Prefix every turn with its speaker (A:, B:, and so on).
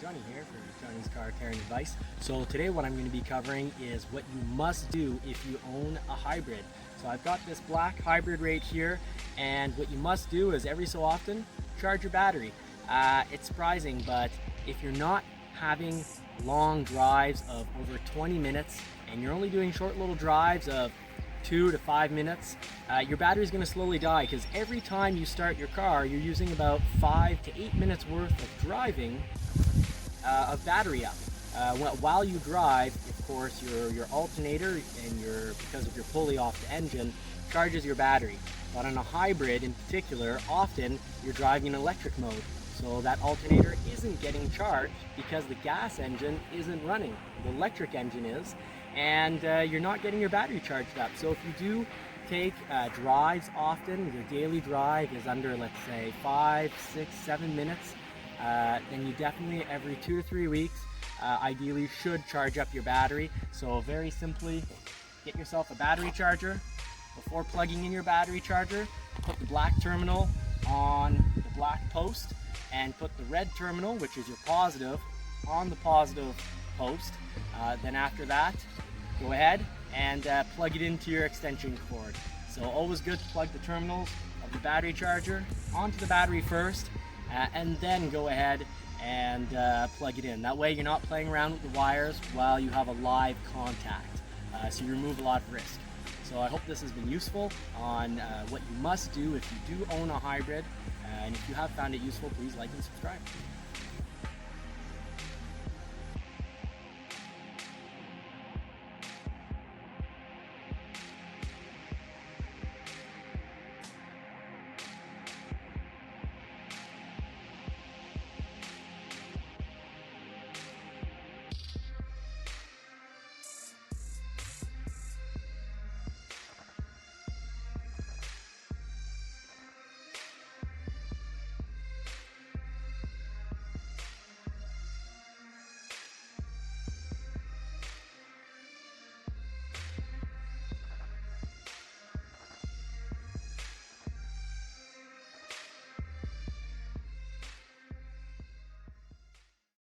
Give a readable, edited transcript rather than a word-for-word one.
A: Johnny here for Johnny's Car Care and Advice. So today what I'm going to be covering is what you must do if you own a hybrid. So I've got this black hybrid right here, and what you must do is every so often charge your battery. It's surprising, but if you're not having long drives of over 20 minutes and you're only doing short little drives of 2 to 5 minutes, your battery is going to slowly die, because every time you start your car you're using about 5 to 8 minutes worth of driving of battery up. While you drive, of course, your alternator and because of your pulley off the engine charges your battery. But on a hybrid in particular, often you're driving in electric mode, so that alternator isn't getting charged because the gas engine isn't running. The electric engine is, and you're not getting your battery charged up. So if you do take drives often, your daily drive is under, let's say, 5, 6, 7 minutes, then you definitely every 2 to 3 weeks ideally should charge up your battery. So very simply, get yourself a battery charger. Before plugging in your battery charger, put the black terminal on the black post and put the red terminal, which is your positive, on the positive post. Then after that, go ahead and plug it into your extension cord. So always good to plug the terminals of the battery charger onto the battery first, and then go ahead and plug it in. That way you're not playing around with the wires while you have a live contact, so you remove a lot of risk. So I hope this has been useful on what you must do if you do own a hybrid, and if you have found it useful, please like and subscribe.